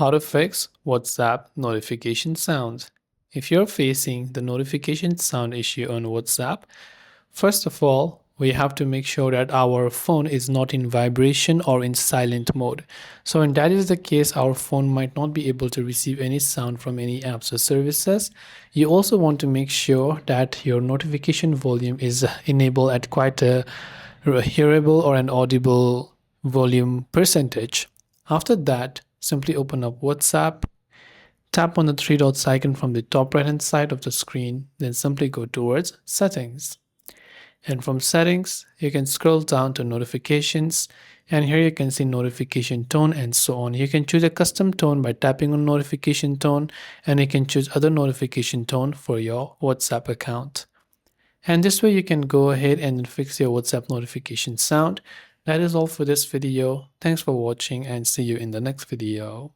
How to fix WhatsApp notification sound. If you're facing the notification sound issue on WhatsApp, first of all, we have to make sure that our phone is not in vibration or in silent mode. So when that is the case, our phone might not be able to receive any sound from any apps or services. You also want to make sure that your notification volume is enabled at quite a hearable or an audible volume percentage. After that, simply open up WhatsApp, tap on the three dots icon from the top right hand side of the screen, then simply go towards Settings. And from Settings, you can scroll down to Notifications, and here you can see notification tone and so on. You can choose a custom tone by tapping on notification tone, and you can choose other notification tone for your WhatsApp account. And this way you can go ahead and fix your WhatsApp notification sound. That is all for this video. Thanks for watching and see you in the next video.